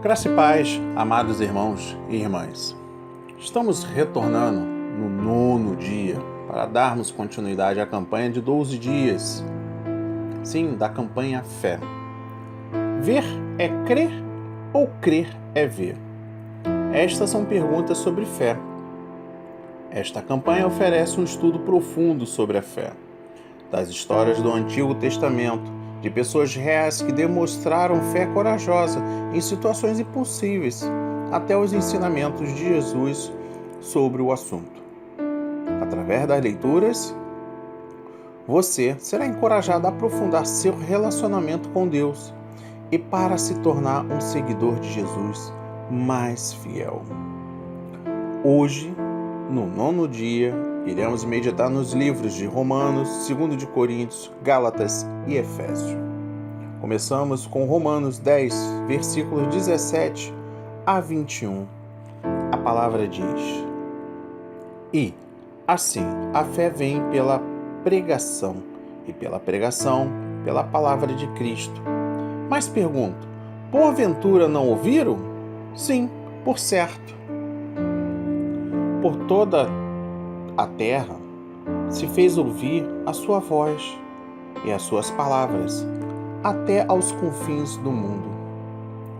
Graça e paz, amados irmãos e irmãs. Estamos retornando no 9º dia para darmos continuidade à campanha de 12 dias. Sim, da campanha Fé. Ver é crer ou crer é ver? Estas são perguntas sobre fé. Esta campanha oferece um estudo profundo sobre a fé, das histórias do Antigo Testamento, de pessoas reais que demonstraram fé corajosa em situações impossíveis, até os ensinamentos de Jesus sobre o assunto. Através das leituras, você será encorajado a aprofundar seu relacionamento com Deus e para se tornar um seguidor de Jesus mais fiel. Hoje, no 9º dia, iremos meditar nos livros de Romanos, 2 de Coríntios, Gálatas e Efésios. Começamos com Romanos 10, versículos 17 a 21. A palavra diz: E, assim, a fé vem pela pregação, e pela pregação, pela palavra de Cristo. Mas pergunto, porventura não ouviram? Sim, por certo. Por toda a terra se fez ouvir a sua voz e as suas palavras, até aos confins do mundo.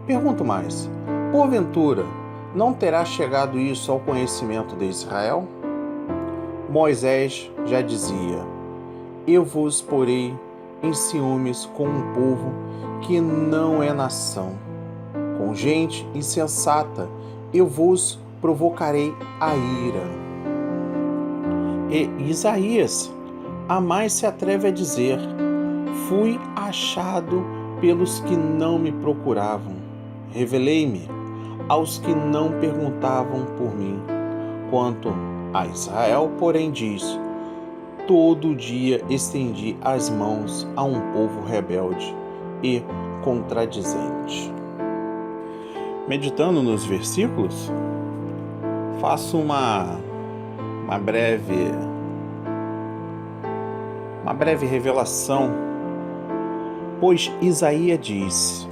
Pergunto mais, porventura não terá chegado isso ao conhecimento de Israel? Moisés já dizia: Eu vos porei em ciúmes com um povo que não é nação. Com gente insensata eu vos provocarei a ira. E Isaías a mais se atreve a dizer: Fui achado pelos que não me procuravam. Revelei-me aos que não perguntavam por mim. Quanto a Israel, porém, diz: Todo dia estendi as mãos a um povo rebelde e contradizente. Meditando nos versículos, faço uma breve revelação, pois Isaías diz: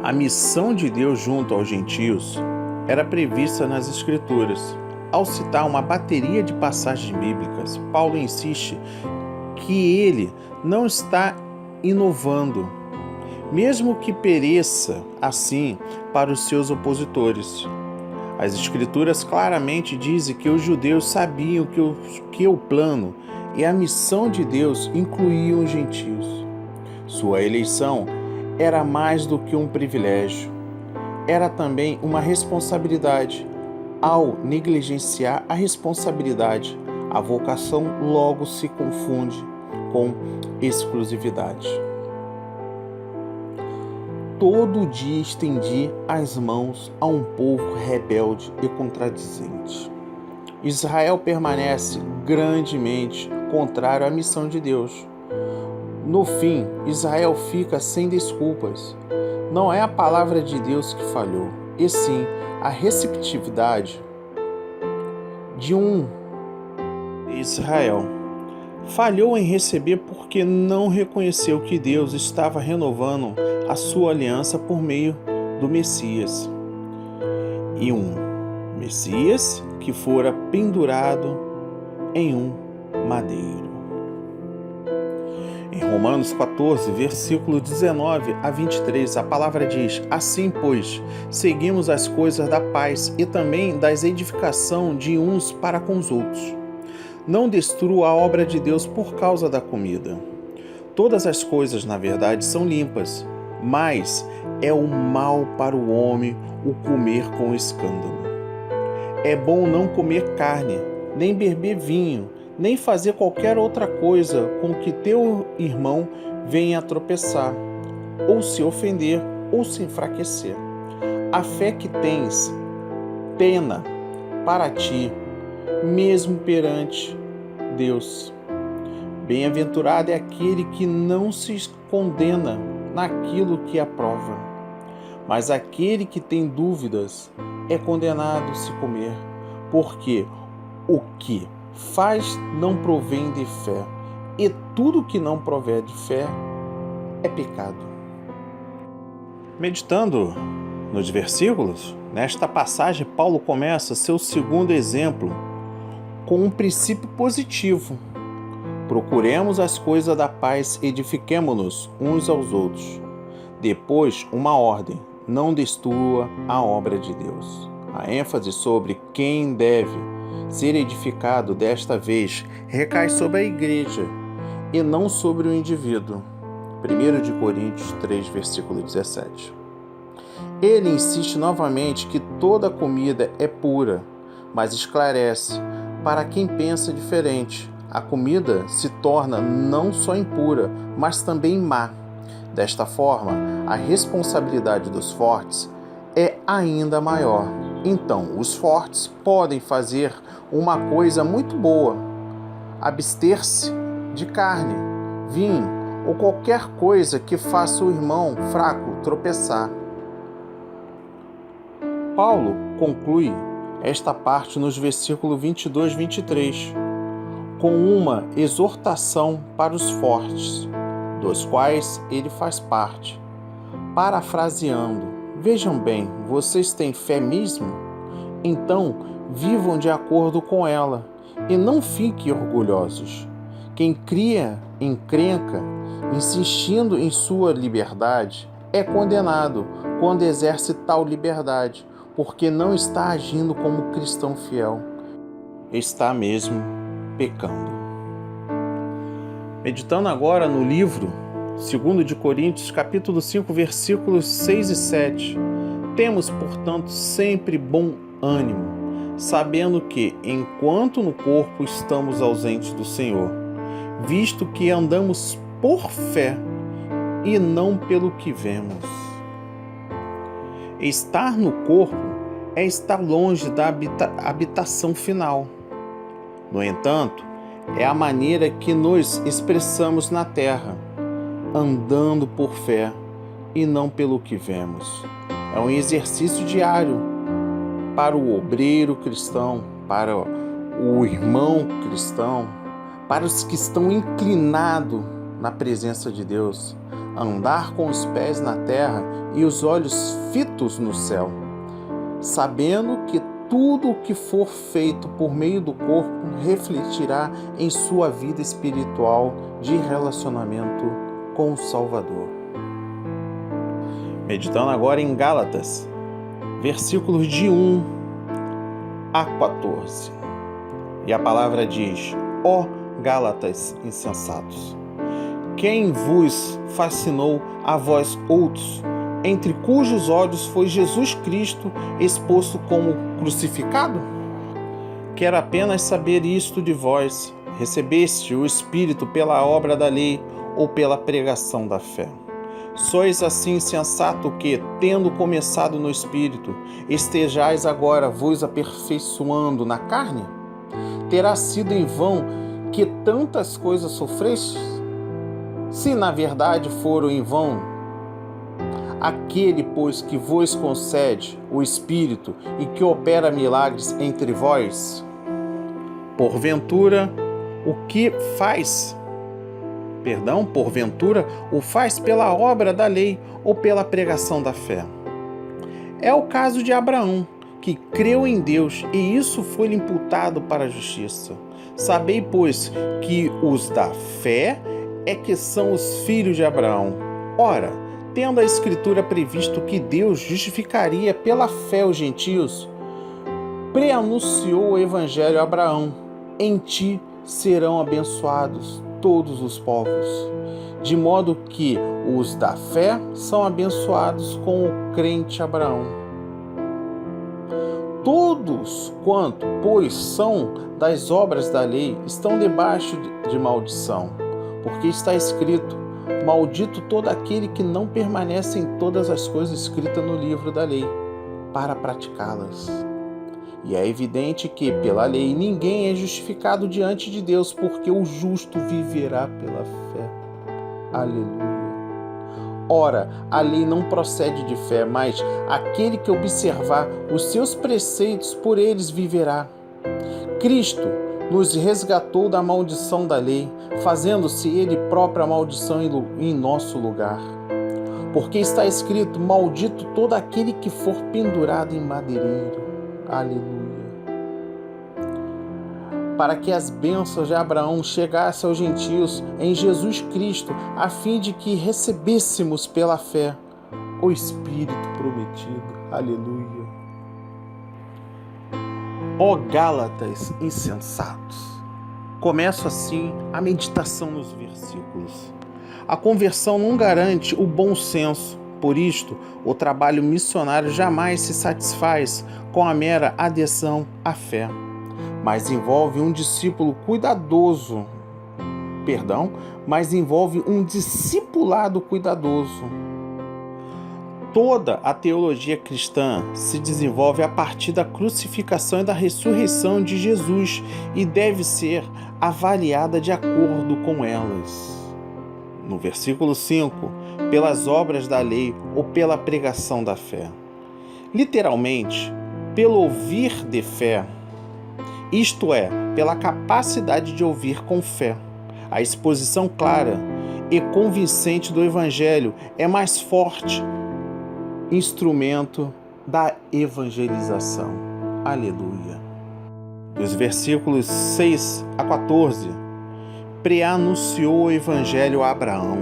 a missão de Deus junto aos gentios era prevista nas Escrituras. Ao citar uma bateria de passagens bíblicas, Paulo insiste que ele não está inovando, mesmo que pereça assim para os seus opositores. As Escrituras claramente dizem que os judeus sabiam que o plano e a missão de Deus incluíam os gentios. Sua eleição era mais do que um privilégio, era também uma responsabilidade. Ao negligenciar a responsabilidade, a vocação logo se confunde com exclusividade. Todo dia estendi as mãos a um povo rebelde e contradizente. Israel permanece grandemente contrário à missão de Deus. No fim, Israel fica sem desculpas. Não é a palavra de Deus que falhou, e sim a receptividade de Israel. Falhou em receber porque não reconheceu que Deus estava renovando a sua aliança por meio do Messias. E um Messias que fora pendurado em um madeiro. Em Romanos 14, versículo 19 a 23, a palavra diz: Assim, pois, seguimos as coisas da paz e também das edificação de uns para com os outros. Não destrua a obra de Deus por causa da comida. Todas as coisas, na verdade, são limpas, mas é o mal para o homem o comer com escândalo. É bom não comer carne, nem beber vinho, nem fazer qualquer outra coisa com que teu irmão venha a tropeçar, ou se ofender, ou se enfraquecer. A fé que tens, tenha para ti, mesmo perante Deus. Bem-aventurado é aquele que não se condena naquilo que aprova, mas aquele que tem dúvidas é condenado se comer, porque o que faz não provém de fé, e tudo que não prover de fé é pecado. Meditando nos versículos, nesta passagem Paulo começa seu segundo exemplo com um princípio positivo. Procuremos as coisas da paz, edifiquemo-nos uns aos outros. Depois, uma ordem: não destrua a obra de Deus. A ênfase sobre quem deve ser edificado desta vez recai sobre a igreja e não sobre o indivíduo. 1 de Coríntios 3, versículo 17. Ele insiste novamente que toda comida é pura, mas esclarece: para quem pensa diferente, a comida se torna não só impura, mas também má. Desta forma, a responsabilidade dos fortes é ainda maior. Então, os fortes podem fazer uma coisa muito boa: abster-se de carne, vinho ou qualquer coisa que faça o irmão fraco tropeçar. Paulo conclui esta parte nos versículos 22 e 23, com uma exortação para os fortes, dos quais ele faz parte. Parafraseando: vejam bem, vocês têm fé mesmo? Então, vivam de acordo com ela e não fiquem orgulhosos. Quem cria encrenca, insistindo em sua liberdade, é condenado quando exerce tal liberdade, porque não está agindo como cristão fiel. Está mesmo pecando. Meditando agora no livro 2 de Coríntios, capítulo 5, versículos 6 e 7. Temos, portanto, sempre bom ânimo, sabendo que, enquanto no corpo estamos ausentes do Senhor, visto que andamos por fé e não pelo que vemos. Estar no corpo é estar longe da habitação final. No entanto, é a maneira que nos expressamos na terra, andando por fé e não pelo que vemos. É um exercício diário para o obreiro cristão, para o irmão cristão, para os que estão inclinados na presença de Deus, andar com os pés na terra e os olhos fitos no céu, sabendo que tudo o que for feito por meio do corpo refletirá em sua vida espiritual de relacionamento com o Salvador. Meditando agora em Gálatas, versículos de 1 a 14. E a palavra diz: ó Gálatas insensatos, quem vos fascinou a vós outros, entre cujos olhos foi Jesus Cristo exposto como crucificado? Quero apenas saber isto de vós: recebeste o Espírito pela obra da lei ou pela pregação da fé? Sois assim insensato que, tendo começado no Espírito, estejais agora vos aperfeiçoando na carne? Terá sido em vão que tantas coisas sofrestes? Se na verdade foram em vão, aquele, pois, que vos concede o Espírito e que opera milagres entre vós, porventura o faz pela obra da lei ou pela pregação da fé? É o caso de Abraão, que creu em Deus e isso foi-lhe imputado para a justiça. Sabei, pois, que os da fé é que são os filhos de Abraão. Ora, tendo a Escritura previsto que Deus justificaria pela fé os gentios, preanunciou o Evangelho a Abraão: em ti serão abençoados todos os povos. De modo que os da fé são abençoados com o crente Abraão. Todos quanto, pois, são das obras da lei, estão debaixo de maldição, porque está escrito: maldito todo aquele que não permanece em todas as coisas escritas no livro da lei, para praticá-las. E é evidente que, pela lei, ninguém é justificado diante de Deus, porque o justo viverá pela fé. Aleluia. Ora, a lei não procede de fé, mas aquele que observar os seus preceitos, por eles viverá. Cristo nos resgatou da maldição da lei, fazendo-se Ele própria a maldição em nosso lugar. Porque está escrito: maldito todo aquele que for pendurado em madeireiro. Aleluia. Para que as bênçãos de Abraão chegassem aos gentios em Jesus Cristo, a fim de que recebêssemos pela fé o Espírito prometido. Aleluia. Ó Gálatas insensatos! Começo assim a meditação nos versículos. A conversão não garante o bom senso. Por isto, o trabalho missionário jamais se satisfaz com a mera adesão à fé, mas envolve um discipulado cuidadoso. Toda a teologia cristã se desenvolve a partir da crucificação e da ressurreição de Jesus e deve ser avaliada de acordo com elas. No versículo 5, pelas obras da lei ou pela pregação da fé. Literalmente, pelo ouvir de fé, isto é, pela capacidade de ouvir com fé. A exposição clara e convincente do Evangelho é mais forte instrumento da evangelização. Aleluia. Dos versículos 6 a 14, preanunciou o Evangelho a Abraão.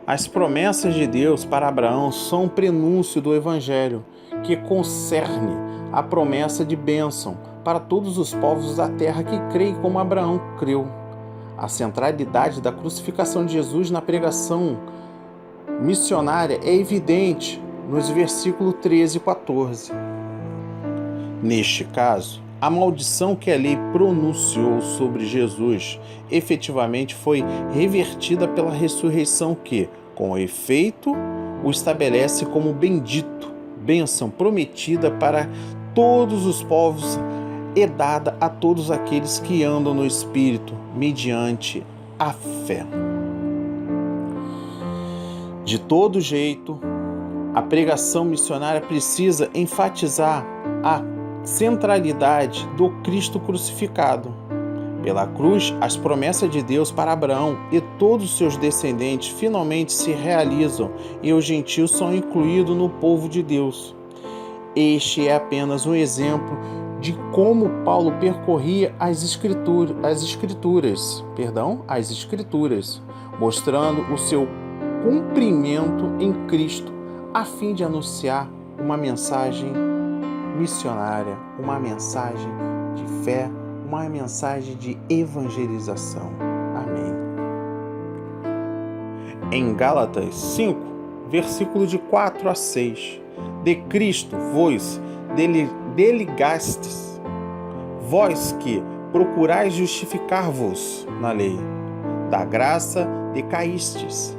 As promessas de Deus para Abraão são um prenúncio do Evangelho, que concerne a promessa de bênção para todos os povos da terra que creem como Abraão creu. A centralidade da crucificação de Jesus na pregação missionária é evidente nos versículos 13 e 14. Neste caso, a maldição que a lei pronunciou sobre Jesus efetivamente foi revertida pela ressurreição que, com efeito, o estabelece como bendito, bênção prometida para todos os povos e dada a todos aqueles que andam no Espírito, mediante a fé. De todo jeito, a pregação missionária precisa enfatizar a centralidade do Cristo crucificado. Pela cruz, as promessas de Deus para Abraão e todos os seus descendentes finalmente se realizam e os gentios são incluídos no povo de Deus. Este é apenas um exemplo de como Paulo percorria as escrituras, mostrando o seu cumprimento em Cristo, a fim de anunciar uma mensagem missionária, uma mensagem de fé, uma mensagem de evangelização. Amém. Em Gálatas 5, versículo de 4 a 6, de Cristo vos deligastes, vós que procurais justificar-vos na lei, da graça decaístes,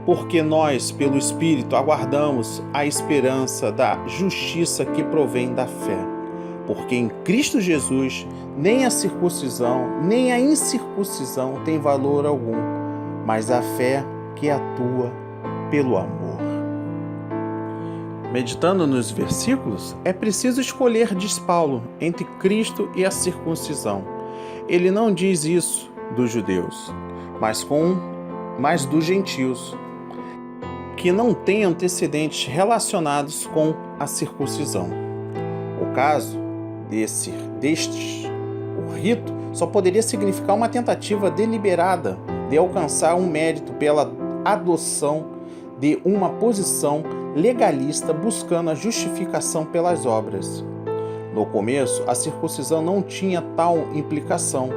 porque nós, pelo Espírito, aguardamos a esperança da justiça que provém da fé. Porque em Cristo Jesus, nem a circuncisão, nem a incircuncisão tem valor algum, mas a fé que atua pelo amor. Meditando nos versículos, é preciso escolher, diz Paulo, entre Cristo e a circuncisão. Ele não diz isso dos judeus, mas dos gentios, que não têm antecedentes relacionados com a circuncisão. O caso destes, o rito só poderia significar uma tentativa deliberada de alcançar um mérito pela adoção de uma posição legalista buscando a justificação pelas obras. No começo, a circuncisão não tinha tal implicação,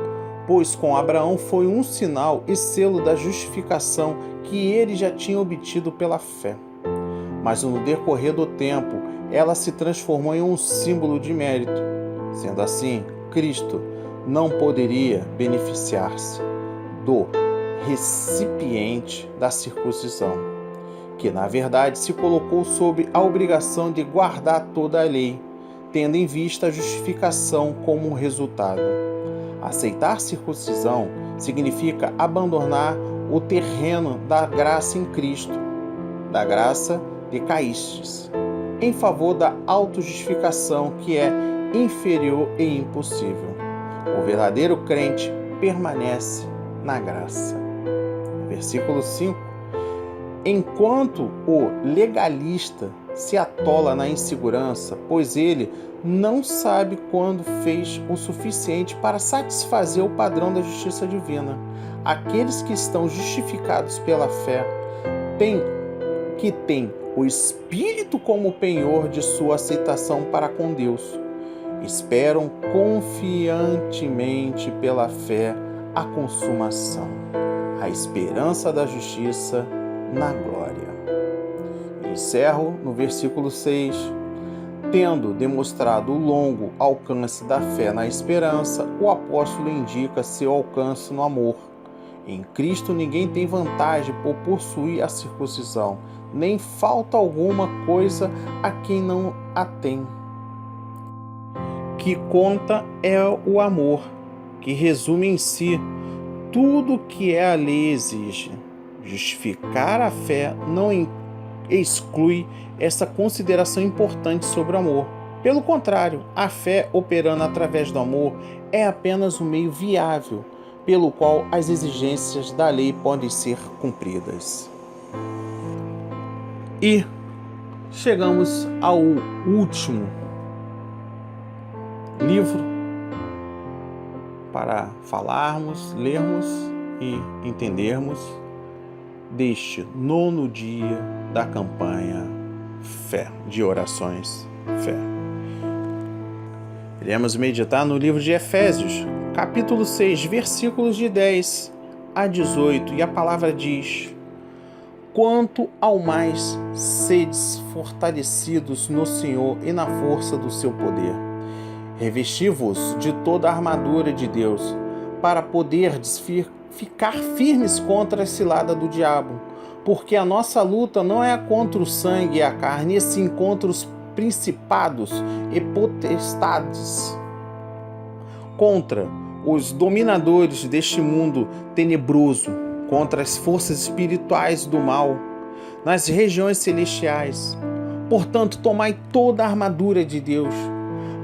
pois com Abraão foi um sinal e selo da justificação que ele já tinha obtido pela fé. Mas no decorrer do tempo, ela se transformou em um símbolo de mérito. Sendo assim, Cristo não poderia beneficiar-se do recipiente da circuncisão, que na verdade se colocou sob a obrigação de guardar toda a lei, tendo em vista a justificação como um resultado. Aceitar circuncisão significa abandonar o terreno da graça em Cristo, da graça decaístes, em favor da autojustificação que é inferior e impossível. O verdadeiro crente permanece na graça. Versículo 5. Enquanto o legalista se atola na insegurança, pois ele não sabe quando fez o suficiente para satisfazer o padrão da justiça divina. Aqueles que estão justificados pela fé têm o Espírito como penhor de sua aceitação para com Deus. Esperam confiantemente pela fé a consumação, a esperança da justiça na glória. Encerro no versículo 6. Tendo demonstrado o longo alcance da fé na esperança, o apóstolo indica seu alcance no amor. Em Cristo ninguém tem vantagem por possuir a circuncisão, nem falta alguma coisa a quem não a tem. Que conta é o amor, que resume em si tudo que a lei exige. Justificar a fé não exclui essa consideração importante sobre o amor. Pelo contrário, a fé operando através do amor é apenas um meio viável pelo qual as exigências da lei podem ser cumpridas. E chegamos ao último livro para falarmos, lermos e entendermos deste 9º dia da campanha Fé, de orações Fé. Iremos meditar no livro de Efésios, capítulo 6, versículos de 10 a 18, e a palavra diz: quanto ao mais, sedes fortalecidos no Senhor e na força do seu poder. Revesti-vos de toda a armadura de Deus, para poderdes ficar firmes contra a cilada do diabo, porque a nossa luta não é contra o sangue e a carne, e sim contra os principados e potestades, contra os dominadores deste mundo tenebroso, contra as forças espirituais do mal nas regiões celestiais. Portanto, tomai toda a armadura de Deus,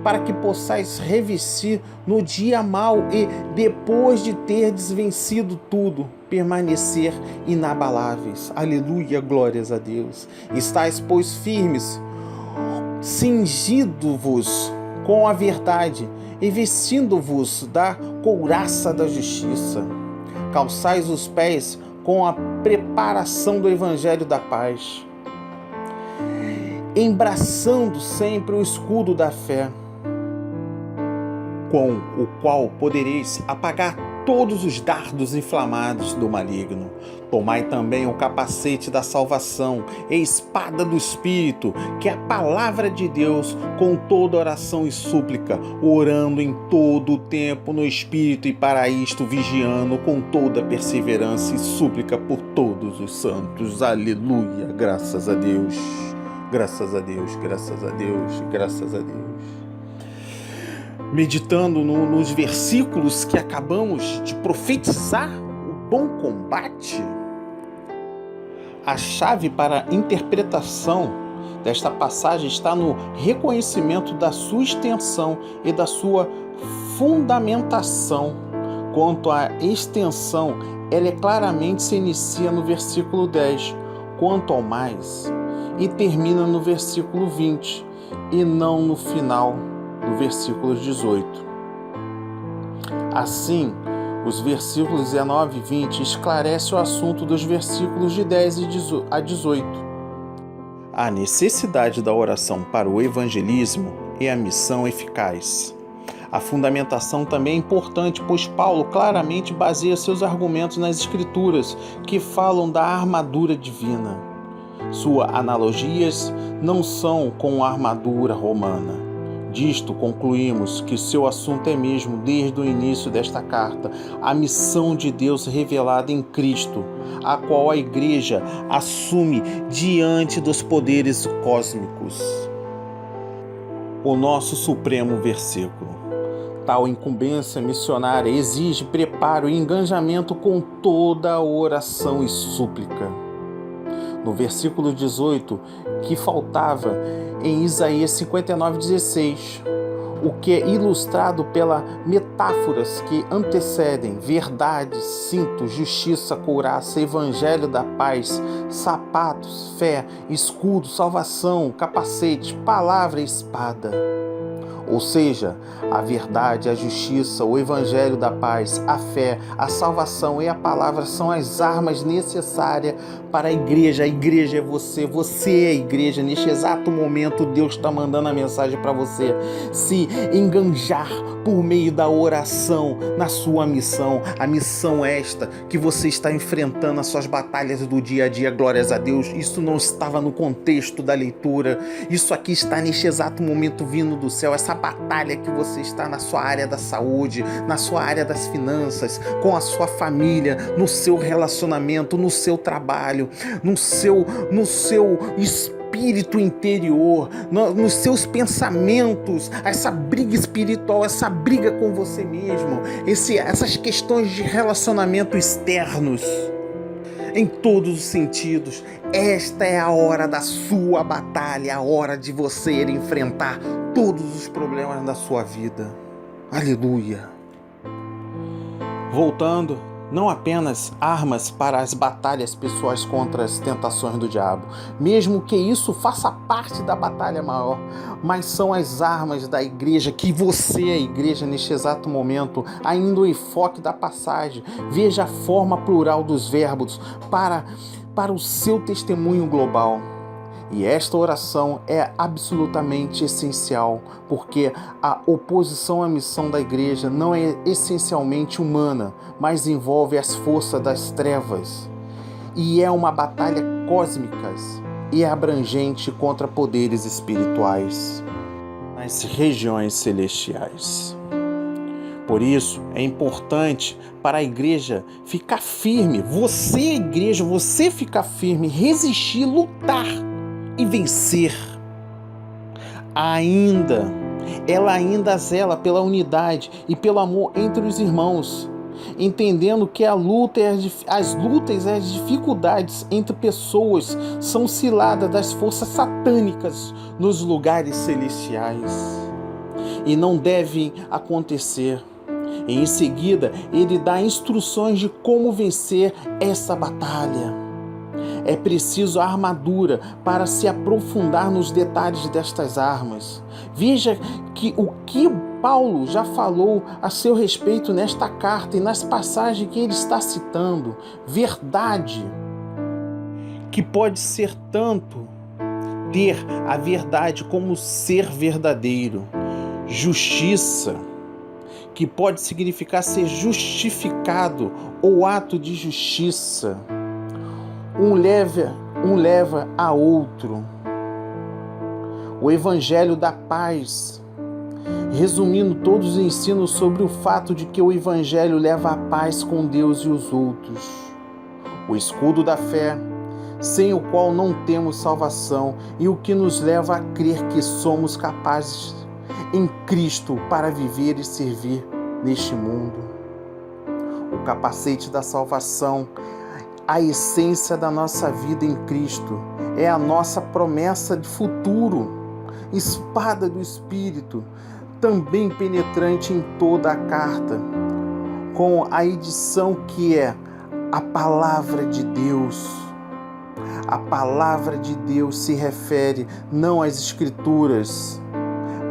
para que possais revestir no dia mau e, depois de terdes vencido tudo, permanecer inabaláveis. Aleluia, glórias a Deus. Estais, pois, firmes, cingindo-vos com a verdade e vestindo-vos da couraça da justiça. Calçais os pés com a preparação do evangelho da paz, embraçando sempre o escudo da fé, com o qual podereis apagar todos os dardos inflamados do maligno. Tomai também o capacete da salvação e espada do Espírito, que é a palavra de Deus, com toda oração e súplica, orando em todo o tempo no Espírito, e para isto vigiando com toda perseverança e súplica por todos os santos. Aleluia, graças a Deus, graças a Deus, graças a Deus, graças a Deus. Meditando nos versículos que acabamos de profetizar, o bom combate, a chave para a interpretação desta passagem está no reconhecimento da sua extensão e da sua fundamentação. Quanto à extensão, ela claramente se inicia no versículo 10, quanto ao mais, e termina no versículo 20, e não no final do versículo 18. Assim, os versículos 19 e 20 esclarecem o assunto dos versículos de 10 a 18. A necessidade da oração para o evangelismo e a missão eficaz. A fundamentação também é importante, pois Paulo claramente baseia seus argumentos nas Escrituras, que falam da armadura divina. Suas analogias não são com a armadura romana. Disto concluímos que seu assunto é mesmo, desde o início desta carta, a missão de Deus revelada em Cristo, a qual a Igreja assume diante dos poderes cósmicos. O nosso supremo versículo. Tal incumbência missionária exige preparo e engajamento com toda a oração e súplica. No versículo 18, que faltava em Isaías 59:16, o que é ilustrado pelas metáforas que antecedem: verdade, cinto, justiça, couraça, evangelho da paz, sapatos, fé, escudo, salvação, capacete, palavra e espada. Ou seja, a verdade, a justiça, o evangelho da paz, a fé, a salvação e a palavra são as armas necessárias para a igreja. A igreja é você, você é a igreja. Neste exato momento, Deus está mandando a mensagem para você se enganjar por meio da oração na sua missão. A missão é esta que você está enfrentando as suas batalhas do dia a dia. Glórias a Deus. Isso não estava no contexto da leitura. Isso aqui está neste exato momento vindo do céu. Essa batalha que você está na sua área da saúde, na sua área das finanças, com a sua família, no seu relacionamento, no seu trabalho, no seu espírito interior, nos seus pensamentos, essa briga espiritual, essa briga com você mesmo, essas questões de relacionamento externos. Em todos os sentidos, esta é a hora da sua batalha, a hora de você enfrentar todos os problemas da sua vida. Aleluia! Voltando, não apenas armas para as batalhas pessoais contra as tentações do diabo, mesmo que isso faça parte da batalha maior, mas são as armas da igreja, que você é a igreja neste exato momento. Ainda o enfoque da passagem, veja a forma plural dos verbos para o seu testemunho global. E esta oração é absolutamente essencial, porque a oposição à missão da igreja não é essencialmente humana, mas envolve as forças das trevas. E é uma batalha cósmica e abrangente contra poderes espirituais nas regiões celestiais. Por isso, é importante para a igreja ficar firme. Você, igreja, você ficar firme, resistir, lutar e vencer. Ela ainda zela pela unidade e pelo amor entre os irmãos, entendendo que as lutas e as dificuldades entre pessoas são ciladas das forças satânicas nos lugares celestiais e não devem acontecer. Em seguida, ele dá instruções de como vencer essa batalha. É preciso a armadura para se aprofundar nos detalhes destas armas. Veja que o que Paulo já falou a seu respeito nesta carta e nas passagens que ele está citando. Verdade, que pode ser tanto ter a verdade como ser verdadeiro. Justiça, que pode significar ser justificado ou ato de justiça. Um leva a outro. O evangelho da paz, resumindo todos os ensinos sobre o fato de que o evangelho leva a paz com Deus e os outros. O escudo da fé, sem o qual não temos salvação, e o que nos leva a crer que somos capazes em Cristo para viver e servir neste mundo. O capacete da salvação, a essência da nossa vida em Cristo, é a nossa promessa de futuro, espada do Espírito, também penetrante em toda a carta, com a edição que é a Palavra de Deus. A Palavra de Deus se refere não às Escrituras,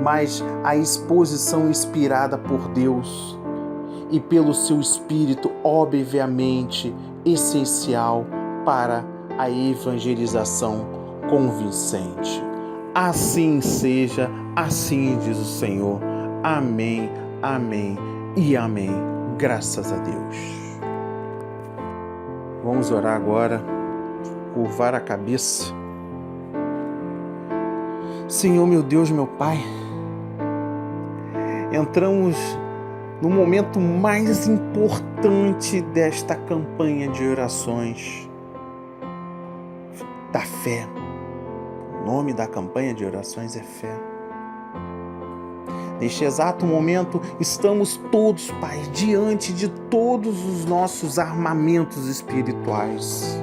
mas à exposição inspirada por Deus e pelo seu Espírito, obviamente essencial para a evangelização convincente. Assim seja, assim diz o Senhor. Amém, amém e amém. Graças a Deus. Vamos orar agora, curvar a cabeça. Senhor, meu Deus, meu Pai, entramos no momento mais importante desta campanha de orações da fé. O nome da campanha de orações é fé. Neste exato momento, estamos todos, Pai, diante de todos os nossos armamentos espirituais.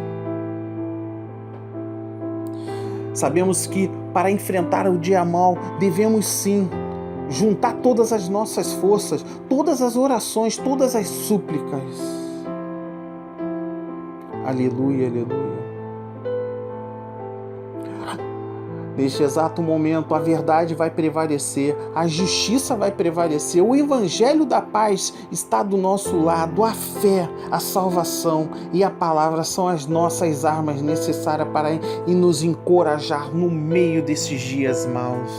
Sabemos que para enfrentar o dia mal, devemos sim juntar todas as nossas forças, todas as orações, todas as súplicas. Aleluia, aleluia. Neste exato momento, a verdade vai prevalecer, a justiça vai prevalecer, o evangelho da paz está do nosso lado, a fé, a salvação e a palavra são as nossas armas necessárias para nos encorajar no meio desses dias maus.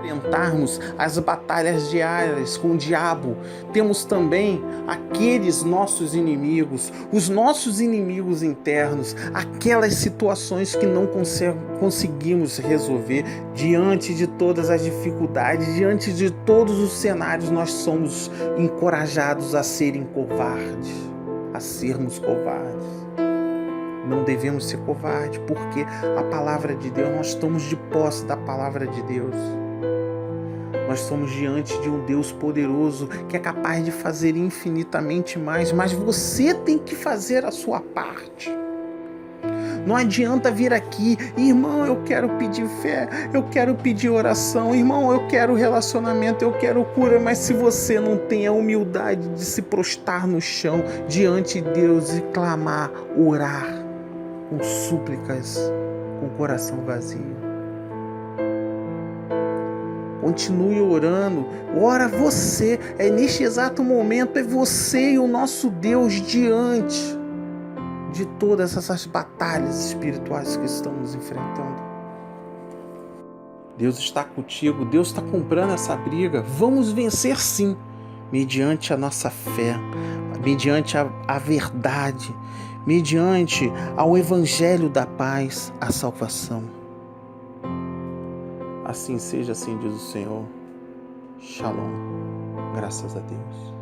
Enfrentarmos as batalhas diárias com o diabo, temos também aqueles nossos inimigos, os nossos inimigos internos, aquelas situações que não conseguimos resolver diante de todas as dificuldades, diante de todos os cenários, nós somos encorajados a serem covardes, a sermos covardes. Não devemos ser covardes, porque a palavra de Deus, nós estamos de posse da palavra de Deus. Nós estamos diante de um Deus poderoso que é capaz de fazer infinitamente mais, mas você tem que fazer a sua parte. Não adianta vir aqui, irmão, eu quero pedir fé, eu quero pedir oração, irmão, eu quero relacionamento, eu quero cura, mas se você não tem a humildade de se prostrar no chão diante de Deus e clamar, orar com súplicas, com o coração vazio. Continue orando, ora você, neste exato momento, é você e o nosso Deus diante de todas essas batalhas espirituais que estamos enfrentando. Deus está contigo, Deus está comprando essa briga, vamos vencer sim, mediante a nossa fé, mediante a verdade, mediante ao evangelho da paz, a salvação. Assim seja, assim diz o Senhor. Shalom. Graças a Deus.